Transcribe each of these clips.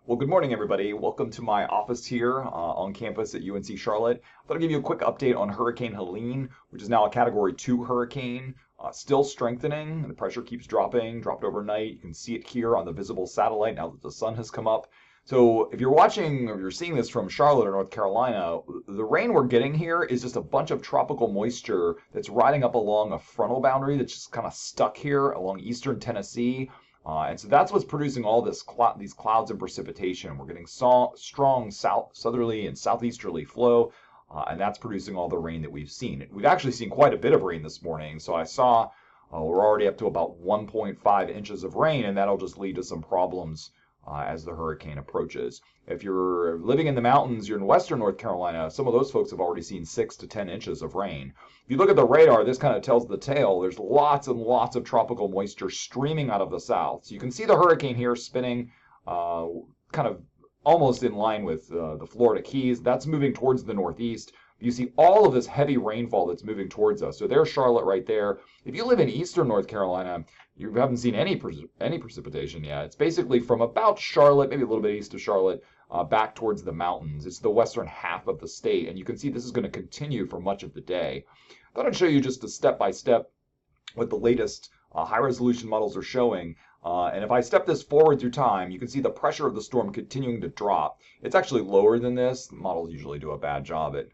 Well, good morning, everybody. Welcome to my office here on campus at UNC Charlotte. I thought I'd give you a quick update on Hurricane Helene, which is now a Category 2 hurricane, still strengthening. The pressure keeps dropping, dropped overnight. You can see it here on the visible satellite now that the sun has come up. So if you're watching or you're seeing this from Charlotte or North Carolina, the rain we're getting here is just a bunch of tropical moisture that's riding up along a frontal boundary that's just kind of stuck here along eastern Tennessee. And so that's what's producing all these clouds and precipitation. We're getting strong southerly and southeasterly flow, and that's producing all the rain that we've seen. We've actually seen quite a bit of rain this morning. So I saw we're already up to about 1.5 inches of rain, and that'll just lead to some problems as the hurricane approaches. If you're living in the mountains, you're in western North Carolina, some of those folks have already seen 6 to 10 inches of rain. If you look at the radar, this kind of tells the tale. There's lots and lots of tropical moisture streaming out of the south. So you can see the hurricane here spinning kind of almost in line with the Florida Keys. That's moving towards the northeast. You see all of this heavy rainfall that's moving towards us. So there's Charlotte right there. If you live in eastern North Carolina, you haven't seen any precipitation yet. It's basically from about Charlotte, maybe a little bit east of Charlotte, back towards the mountains. It's the western half of the state, and you can see this is going to continue for much of the day. I thought I'd show you just a step-by-step what the latest high-resolution models are showing. And if I step this forward through time, you can see the pressure of the storm continuing to drop. It's actually lower than this. Models usually do a bad job at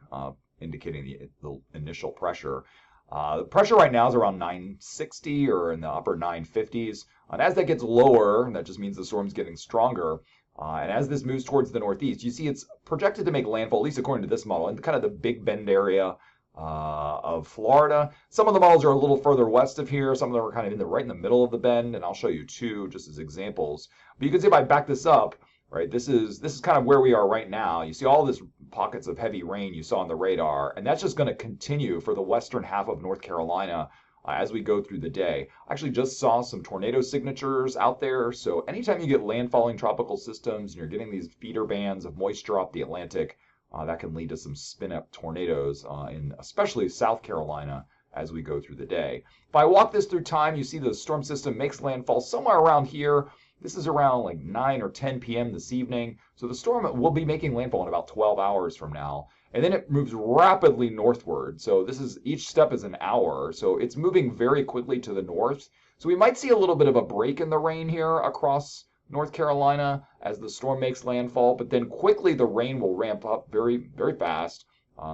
indicating the initial pressure. The pressure right now is around 960 or in the upper 950s. And as that gets lower, that just means the storm's getting stronger. And as this moves towards the northeast, you see it's projected to make landfall, at least according to this model, in kind of the Big Bend area of Florida. Some of the models are a little further west of here. Some of them are kind of right in the middle of the bend, and I'll show you two just as examples. But you can see if I back this up, right, this is kind of where we are right now. You see all this pockets of heavy rain you saw on the radar, and that's just going to continue for the western half of North Carolina as we go through the day. I actually just saw some tornado signatures out there. So anytime you get landfalling tropical systems and you're getting these feeder bands of moisture off the Atlantic, that can lead to some spin-up tornadoes in especially South Carolina as we go through the day. If I walk this through time, you see the storm system makes landfall somewhere around here. This is around like 9 or 10 p.m. this evening. So the storm will be making landfall in about 12 hours from now. And then it moves rapidly northward. So each step is an hour. So it's moving very quickly to the north. So we might see a little bit of a break in the rain here across North Carolina as the storm makes landfall, but then quickly the rain will ramp up very, very fast,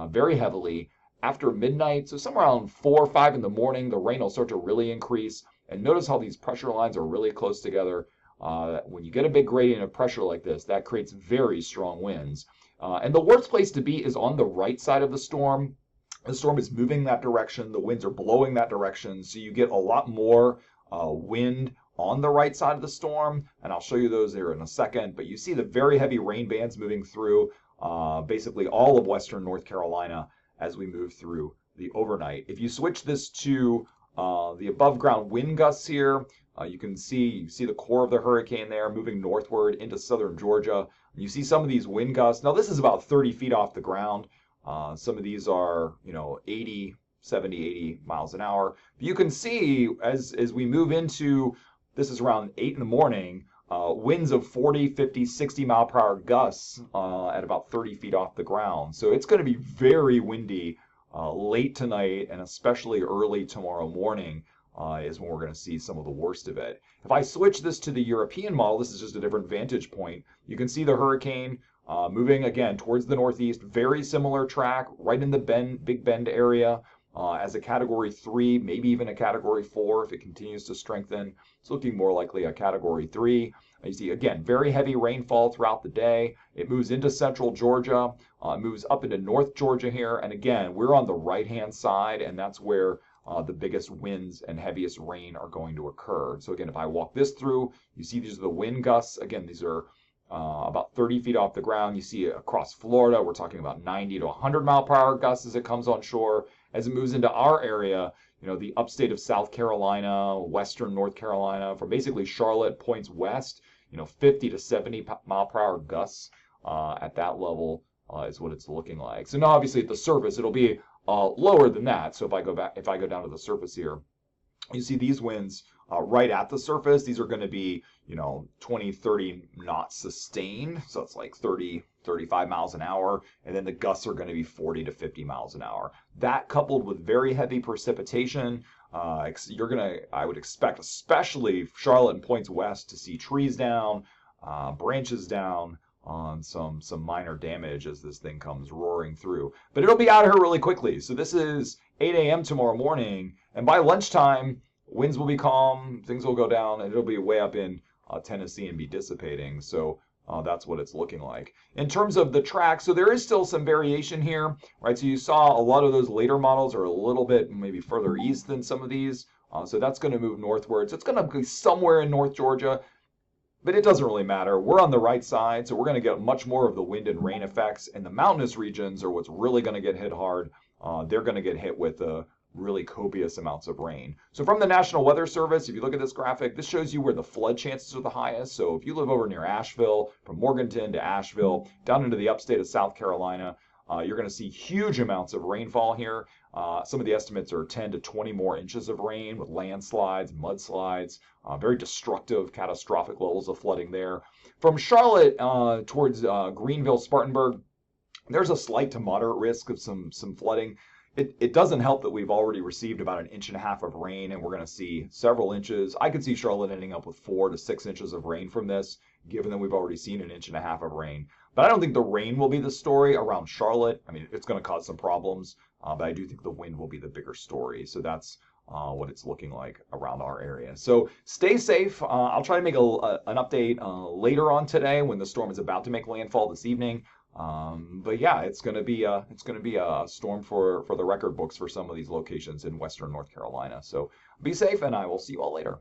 very heavily after midnight. So somewhere around 4 or 5 in the morning, the rain will start to really increase. And notice how these pressure lines are really close together. When you get a big gradient of pressure like this, that creates very strong winds. And the worst place to be is on the right side of the storm. The storm is moving that direction. The winds are blowing that direction. So you get a lot more wind on the right side of the storm, and I'll show you those there in a second. But you see the very heavy rain bands moving through basically all of western North Carolina as we move through the overnight. If you switch this to the above ground wind gusts here, you can see the core of the hurricane there moving northward into southern Georgia. You see some of these wind gusts. Now this is about 30 feet off the ground. Some of these are 80, 70, 80 miles an hour. But you can see as we move into, this is around 8 in the morning, winds of 40, 50, 60 mile per hour gusts at about 30 feet off the ground. So it's going to be very windy late tonight and especially early tomorrow morning is when we're going to see some of the worst of it. If I switch this to the European model, this is just a different vantage point. You can see the hurricane moving again towards the northeast, very similar track, right in the Big Bend area. As a Category 3, maybe even a Category 4 if it continues to strengthen. It's looking more likely a Category 3. You see, again, very heavy rainfall throughout the day. It moves into central Georgia, moves up into North Georgia here. And again, we're on the right-hand side, and that's where the biggest winds and heaviest rain are going to occur. So again, if I walk this through, you see these are the wind gusts. Again, these are about 30 feet off the ground. You see across Florida, we're talking about 90 to 100 mile per hour gusts as it comes on shore. As it moves into our area, the upstate of South Carolina, western North Carolina, from basically Charlotte points west, 50 to 70 mile per hour gusts at that level is what it's looking like. So now obviously at the surface, it'll be lower than that. So if I go down to the surface here, you see these winds right at the surface. These are going to be, 20, 30 knots sustained. So it's like 30, 35 miles an hour. And then the gusts are going to be 40 to 50 miles an hour. That coupled with very heavy precipitation, I would expect, especially Charlotte and points west, to see trees down, branches down, on some minor damage as this thing comes roaring through. But it'll be out of here really quickly. So this is 8 a.m. tomorrow morning, and by lunchtime, winds will be calm, things will go down, and it'll be way up in Tennessee and be dissipating. So that's what it's looking like. In terms of the track, so there is still some variation here, right? So you saw a lot of those later models are a little bit maybe further east than some of these. So that's going to move northwards. It's going to be somewhere in North Georgia. But it doesn't really matter. We're on the right side, so we're going to get much more of the wind and rain effects. And the mountainous regions are what's really going to get hit hard. They're going to get hit with really copious amounts of rain. So from the National Weather Service, if you look at this graphic, this shows you where the flood chances are the highest. So if you live over near Asheville, from Morganton to Asheville, down into the upstate of South Carolina, you're going to see huge amounts of rainfall here. Some of the estimates are 10 to 20 more inches of rain with landslides, mudslides, very destructive, catastrophic levels of flooding there. From Charlotte towards Greenville, Spartanburg, there's a slight to moderate risk of some flooding. It doesn't help that we've already received about 1.5 inches of rain, and we're going to see several inches. I could see Charlotte ending up with 4 to 6 inches of rain from this, given that we've already seen 1.5 inches of rain. But I don't think the rain will be the story around Charlotte. I mean, it's going to cause some problems, but I do think the wind will be the bigger story. So that's what it's looking like around our area. So stay safe. I'll try to make an update later on today when the storm is about to make landfall this evening. But yeah, it's going to be a storm for the record books for some of these locations in western North Carolina. So be safe, and I will see you all later.